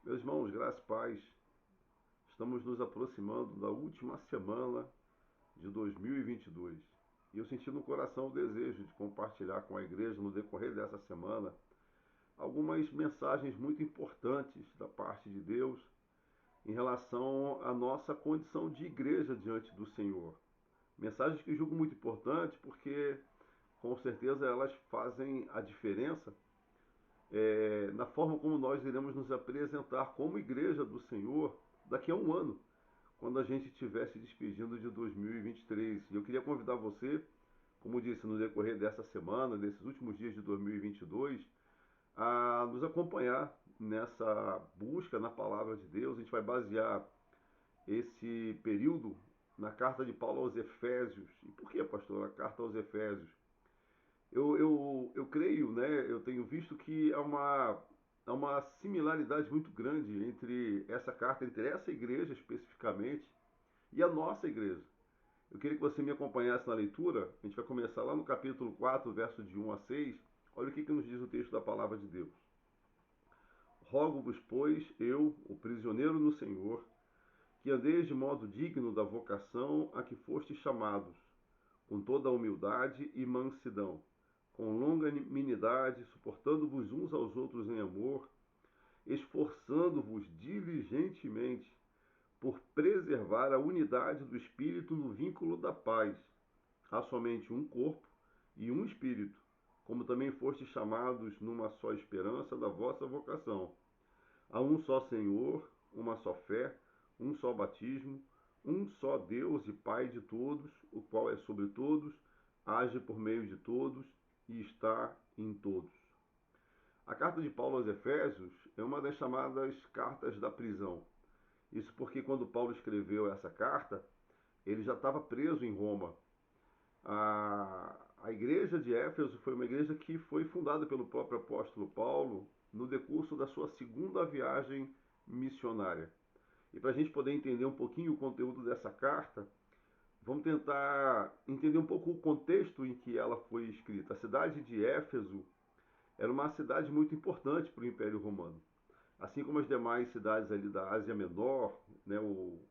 Meus irmãos, graças e paz, estamos nos aproximando da última semana de 2022. E eu senti no coração o desejo de compartilhar com a igreja no decorrer dessa semana algumas mensagens muito importantes da parte de Deus em relação à nossa condição de igreja diante do Senhor. Mensagens que julgo muito importantes porque, com certeza, elas fazem a diferença na forma como nós iremos nos apresentar como igreja do Senhor daqui a um ano, quando a gente estiver se despedindo de 2023. E eu queria convidar você, como disse, no decorrer dessa semana, desses últimos dias de 2022, a nos acompanhar nessa busca na palavra de Deus. A gente vai basear esse período na carta de Paulo aos Efésios. E por que, pastor, a carta aos Efésios? Eu creio, né? Eu tenho visto que há uma similaridade muito grande entre essa carta, entre essa igreja especificamente e a nossa igreja. Eu queria que você me acompanhasse na leitura. A gente vai começar lá no capítulo 4, verso de 1 a 6. Olha o que nos diz o texto da palavra de Deus. Rogo-vos, pois, eu, o prisioneiro no Senhor, que andeis de modo digno da vocação a que fostes chamados, com toda a humildade e mansidão, com longanimidade, suportando-vos uns aos outros em amor, esforçando-vos diligentemente por preservar a unidade do Espírito no vínculo da paz. Há somente um corpo e um Espírito, como também fostes chamados numa só esperança da vossa vocação. Há um só Senhor, uma só fé, um só batismo, um só Deus e Pai de todos, o qual é sobre todos, age por meio de todos e está em todos. A carta de Paulo aos Efésios é uma das chamadas cartas da prisão. Isso porque quando Paulo escreveu essa carta, ele já estava preso em Roma. A igreja de Éfeso foi uma igreja que foi fundada pelo próprio apóstolo Paulo no decurso da sua segunda viagem missionária. E para a gente poder entender um pouquinho o conteúdo dessa carta, vamos tentar entender um pouco o contexto em que ela foi escrita. A cidade de Éfeso era uma cidade muito importante para o Império Romano. Assim como as demais cidades ali da Ásia Menor, né,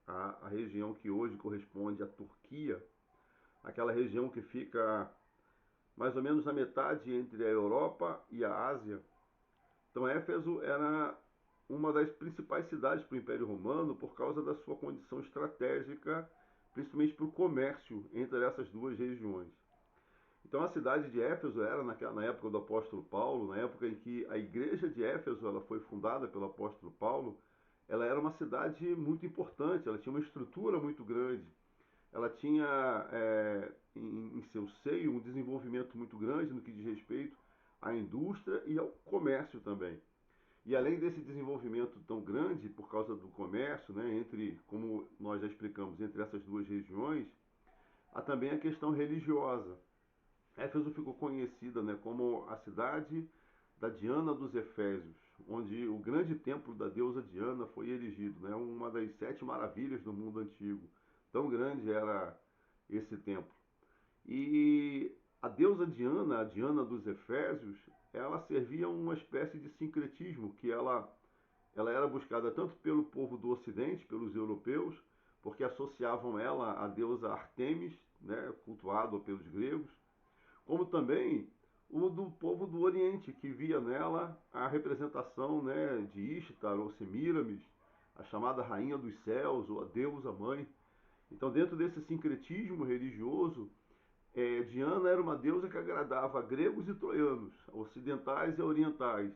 a região que hoje corresponde à Turquia, aquela região que fica mais ou menos na metade entre a Europa e a Ásia. Então, Éfeso era uma das principais cidades para o Império Romano por causa da sua condição estratégica, principalmente para o comércio entre essas duas regiões. Então, a cidade de Éfeso era, na época do apóstolo Paulo, na época em que a igreja de Éfeso ela foi fundada pelo apóstolo Paulo, ela era uma cidade muito importante, ela tinha uma estrutura muito grande, ela tinha em seu seio um desenvolvimento muito grande no que diz respeito à indústria e ao comércio também. E além desse desenvolvimento tão grande por causa do comércio, né, entre, como nós já explicamos, entre essas duas regiões, há também a questão religiosa. Éfeso ficou conhecida, né, como a cidade da Diana dos Efésios, onde o grande templo da deusa Diana foi erigido, né, uma das 7 maravilhas do mundo antigo. Tão grande era esse templo. E a deusa Diana, a Diana dos Efésios, ela servia uma espécie de sincretismo, que ela era buscada tanto pelo povo do Ocidente, pelos europeus, porque associavam ela à deusa Artemis, né, cultuada pelos gregos, como também o do povo do Oriente, que via nela a representação, né, de Ishtar ou Semiramis, a chamada Rainha dos Céus ou a Deusa Mãe. Então, dentro desse sincretismo religioso, Diana era uma deusa que agradava a gregos e troianos, ocidentais e orientais.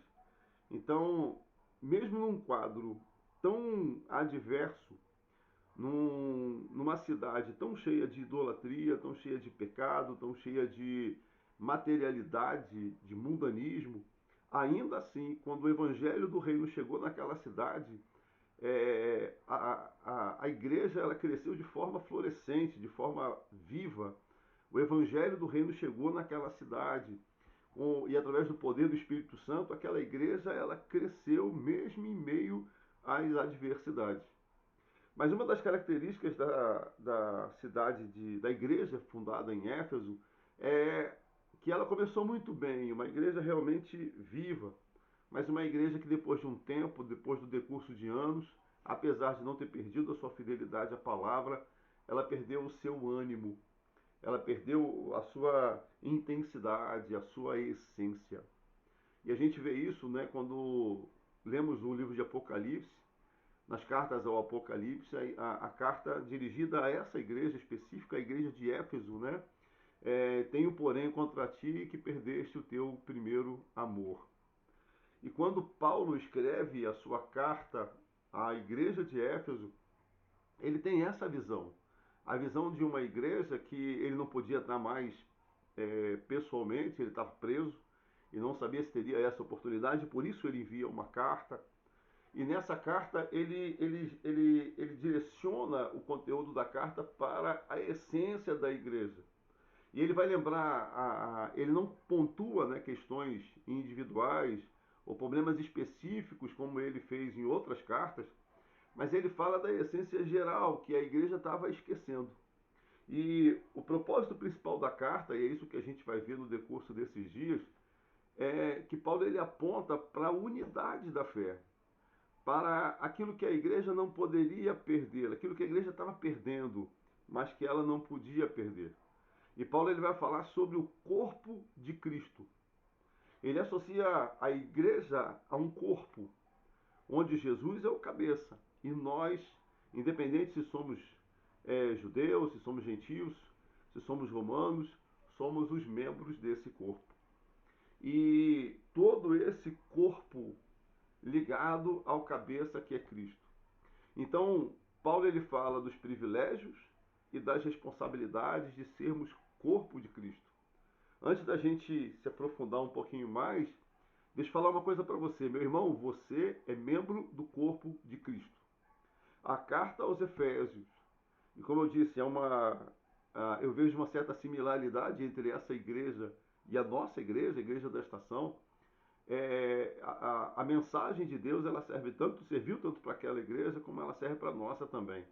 Então, mesmo num quadro tão adverso, numa cidade tão cheia de idolatria, tão cheia de pecado, tão cheia de materialidade, de mundanismo, ainda assim, quando o evangelho do reino chegou naquela cidade, a igreja ela cresceu de forma florescente, de forma viva. O evangelho do reino chegou naquela cidade e através do poder do Espírito Santo, aquela igreja ela cresceu mesmo em meio às adversidades. Mas uma das características da cidade, da igreja fundada em Éfeso, é que ela começou muito bem, uma igreja realmente viva, mas uma igreja que depois de um tempo, depois do decurso de anos, apesar de não ter perdido a sua fidelidade à palavra, ela perdeu o seu ânimo, ela perdeu a sua intensidade, a sua essência. E a gente vê isso, né, quando lemos o livro de Apocalipse, nas cartas ao Apocalipse, a carta dirigida a essa igreja específica, a igreja de Éfeso, né? Tenho, porém, contra ti que perdeste o teu primeiro amor. E quando Paulo escreve a sua carta à igreja de Éfeso, ele tem essa visão. A visão de uma igreja que ele não podia estar mais pessoalmente, ele estava preso e não sabia se teria essa oportunidade, por isso ele envia uma carta. E nessa carta ele direciona o conteúdo da carta para a essência da igreja. E ele vai lembrar, ele não pontua, né, questões individuais ou problemas específicos como ele fez em outras cartas, mas ele fala da essência geral que a igreja estava esquecendo. E o propósito principal da carta, e é isso que a gente vai ver no decurso desses dias, é que Paulo ele aponta para a unidade da fé, para aquilo que a igreja não poderia perder, aquilo que a igreja estava perdendo, mas que ela não podia perder. E Paulo ele vai falar sobre o corpo de Cristo. Ele associa a igreja a um corpo, onde Jesus é o cabeça. E nós, independente se somos judeus, se somos gentios, se somos romanos, somos os membros desse corpo. E todo esse corpo ligado ao cabeça que é Cristo. Então, Paulo ele fala dos privilégios e das responsabilidades de sermos corpo de Cristo. Antes da gente se aprofundar um pouquinho mais, deixa eu falar uma coisa para você, meu irmão, você é membro do corpo de Cristo. A carta aos Efésios, e como eu disse, eu vejo uma certa similaridade entre essa igreja e a nossa igreja, a igreja da estação. A mensagem de Deus ela serviu tanto para aquela igreja como ela serve para a nossa também.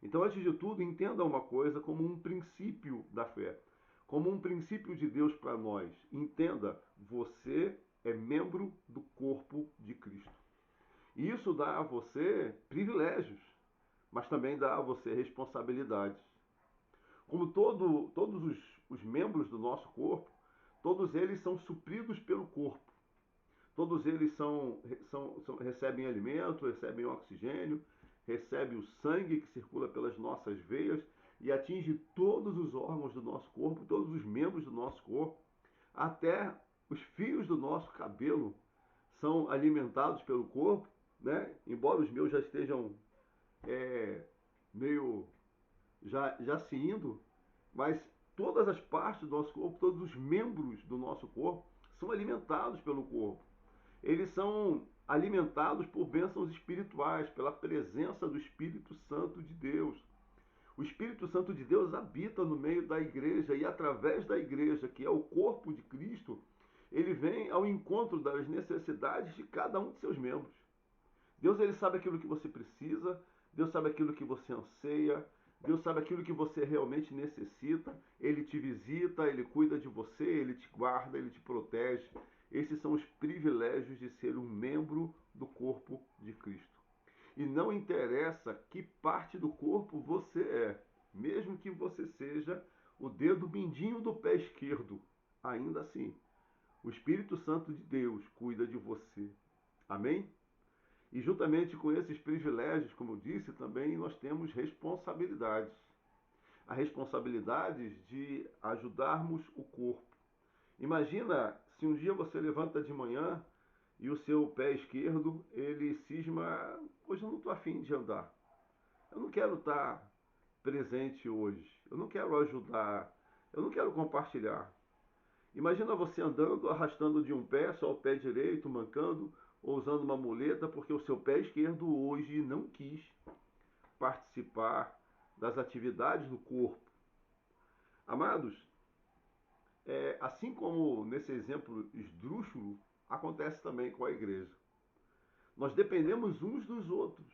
Então, antes de tudo, entenda uma coisa como um princípio da fé, como um princípio de Deus para nós. Entenda, você é membro do corpo de Cristo. E isso dá a você privilégios, mas também dá a você responsabilidades. Como todos os membros do nosso corpo, todos eles são supridos pelo corpo. Todos eles recebem alimento, recebem oxigênio, recebem o sangue que circula pelas nossas veias e atinge todos os órgãos do nosso corpo, todos os membros do nosso corpo, até os fios do nosso cabelo são alimentados pelo corpo, né? Embora os meus já estejam meio já se indo, mas todas as partes do nosso corpo, todos os membros do nosso corpo são alimentados pelo corpo. Eles são alimentados por bênçãos espirituais, pela presença do Espírito Santo de Deus. O Espírito Santo de Deus habita no meio da igreja e através da igreja, que é o corpo de Cristo, ele vem ao encontro das necessidades de cada um de seus membros. Deus ele sabe aquilo que você precisa, Deus sabe aquilo que você anseia, Deus sabe aquilo que você realmente necessita, Ele te visita, Ele cuida de você, Ele te guarda, Ele te protege. Esses são os privilégios de ser um membro do corpo de Cristo. E não interessa que parte do corpo você é, mesmo que você seja o dedo mindinho do pé esquerdo, ainda assim, o Espírito Santo de Deus cuida de você. Amém? E juntamente com esses privilégios, como eu disse, também nós temos responsabilidades. A responsabilidade de ajudarmos o corpo. Imagina se um dia você levanta de manhã e o seu pé esquerdo, ele cisma, hoje eu não estou afim de andar. Eu não quero estar presente hoje. Eu não quero ajudar. Eu não quero compartilhar. Imagina você andando, arrastando de um pé, só o pé direito, mancando, ou usando uma muleta, porque o seu pé esquerdo hoje não quis participar das atividades do corpo. Amados, assim como nesse exemplo esdrúxulo, acontece também com a igreja. Nós dependemos uns dos outros.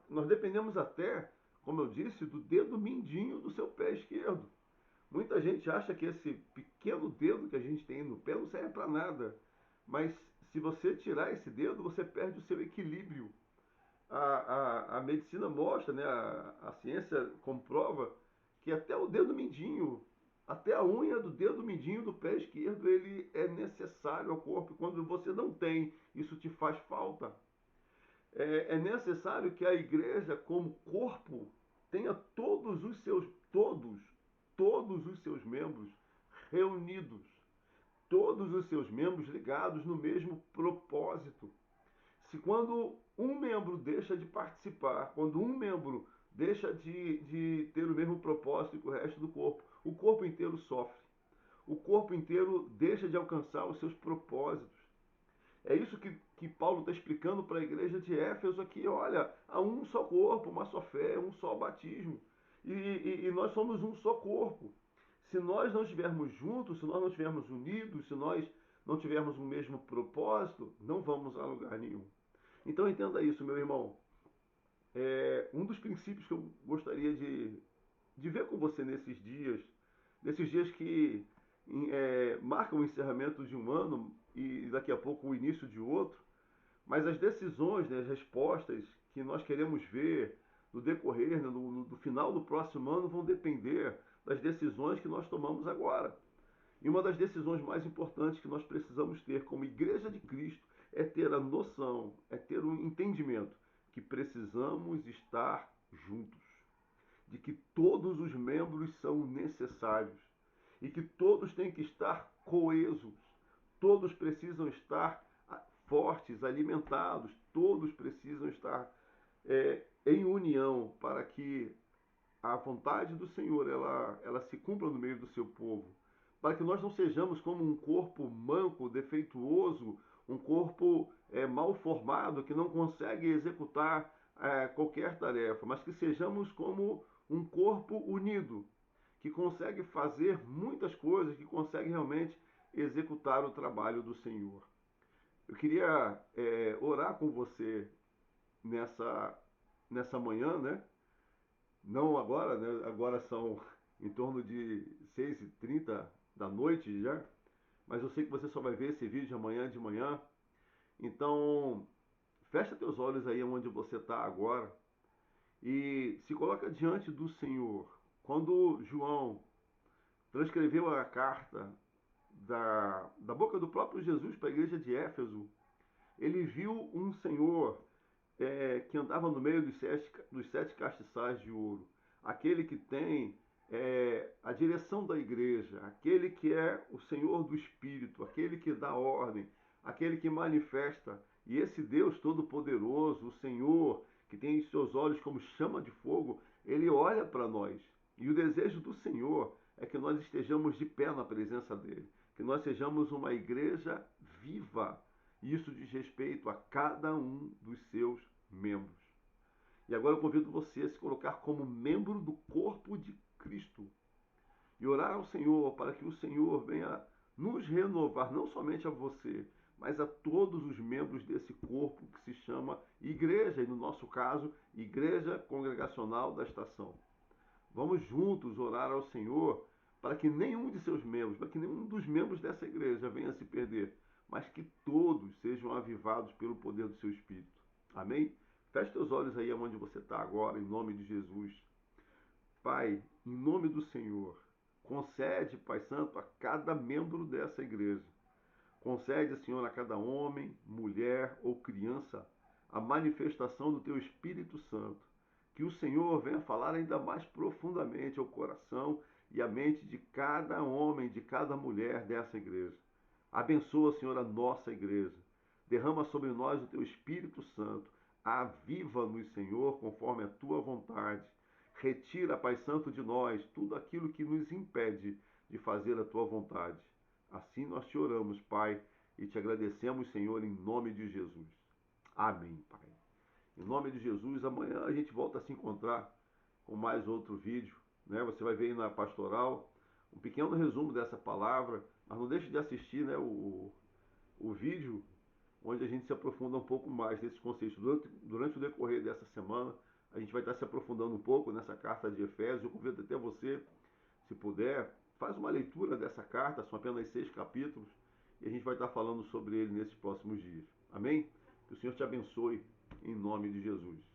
Nós dependemos até, como eu disse, do dedo mindinho do seu pé esquerdo. Muita gente acha que esse pequeno dedo que a gente tem no pé não serve para nada. Mas Se você tirar esse dedo, você perde o seu equilíbrio. A medicina mostra, né, a ciência comprova que até o dedo mindinho, até a unha do dedo mindinho do pé esquerdo, ele é necessário ao corpo. Quando você não tem, isso te faz falta. É necessário que a igreja, como corpo, tenha todos os seus membros reunidos, todos os seus membros ligados no mesmo propósito. Se quando um membro deixa de participar, quando um membro deixa de ter o mesmo propósito que o resto do corpo, o corpo inteiro sofre. O corpo inteiro deixa de alcançar os seus propósitos. É isso que Paulo está explicando para a igreja de Éfeso aqui. Olha, há um só corpo, uma só fé, um só batismo. E nós somos um só corpo. Se nós não estivermos juntos, se nós não estivermos unidos, se nós não tivermos o mesmo propósito, não vamos a lugar nenhum. Então entenda isso, meu irmão. Um dos princípios que eu gostaria de ver com você nesses dias que marcam o encerramento de um ano e daqui a pouco o início de outro, mas as decisões, né, as respostas que nós queremos ver no decorrer, né, no final do próximo ano, vão depender das decisões que nós tomamos agora. E uma das decisões mais importantes que nós precisamos ter como Igreja de Cristo é ter a noção, é ter o entendimento que precisamos estar juntos, de que todos os membros são necessários e que todos têm que estar coesos, todos precisam estar fortes, alimentados, todos precisam estar em união para que a vontade do Senhor ela se cumpra no meio do seu povo, para que nós não sejamos como um corpo manco, defeituoso, um corpo mal formado que não consegue executar qualquer tarefa, mas que sejamos como um corpo unido, que consegue fazer muitas coisas, que consegue realmente executar o trabalho do Senhor. Eu queria orar com você nessa manhã, né? Não agora, né? Agora são em torno de 6h30 da noite já, mas eu sei que você só vai ver esse vídeo amanhã de manhã. Então, fecha teus olhos aí onde você está agora e se coloca diante do Senhor. Quando João transcreveu a carta da boca do próprio Jesus para a igreja de Éfeso, ele viu um Senhor que andava no meio dos sete castiçais de ouro, aquele que tem a direção da igreja, aquele que é o Senhor do Espírito, aquele que dá ordem, aquele que manifesta. E esse Deus Todo-Poderoso, o Senhor, que tem os seus olhos como chama de fogo, ele olha para nós. E o desejo do Senhor é que nós estejamos de pé na presença dele, que nós sejamos uma igreja viva. Isso diz respeito a cada um dos seus membros. E agora eu convido você a se colocar como membro do corpo de Cristo e orar ao Senhor para que o Senhor venha nos renovar, não somente a você, mas a todos os membros desse corpo que se chama igreja, e no nosso caso, Igreja Congregacional da Estação. Vamos juntos orar ao Senhor para que nenhum de seus membros, para que nenhum dos membros dessa igreja venha a se perder, mas que todos sejam avivados pelo poder do seu Espírito. Amém? Feche teus olhos aí onde você está agora, em nome de Jesus. Pai, em nome do Senhor, concede, Pai Santo, a cada membro dessa igreja. Concede, Senhor, a cada homem, mulher ou criança a manifestação do Teu Espírito Santo. Que o Senhor venha falar ainda mais profundamente ao coração e à mente de cada homem, de cada mulher dessa igreja. Abençoa, Senhor, a nossa igreja. Derrama sobre nós o Teu Espírito Santo. Aviva-nos, Senhor, conforme a Tua vontade. Retira, Pai Santo, de nós tudo aquilo que nos impede de fazer a Tua vontade. Assim nós te oramos, Pai, e te agradecemos, Senhor, em nome de Jesus. Amém, Pai. Em nome de Jesus, amanhã a gente volta a se encontrar com mais outro vídeo, né? Você vai ver aí na pastoral um pequeno resumo dessa palavra, mas não deixe de assistir, né, o vídeo onde a gente se aprofunda um pouco mais desses conceitos. Durante o decorrer dessa semana, a gente vai estar se aprofundando um pouco nessa carta de Efésios. Eu convido até você, se puder, faz uma leitura dessa carta, são apenas 6 capítulos, e a gente vai estar falando sobre ele nesses próximos dias. Amém? Que o Senhor te abençoe em nome de Jesus.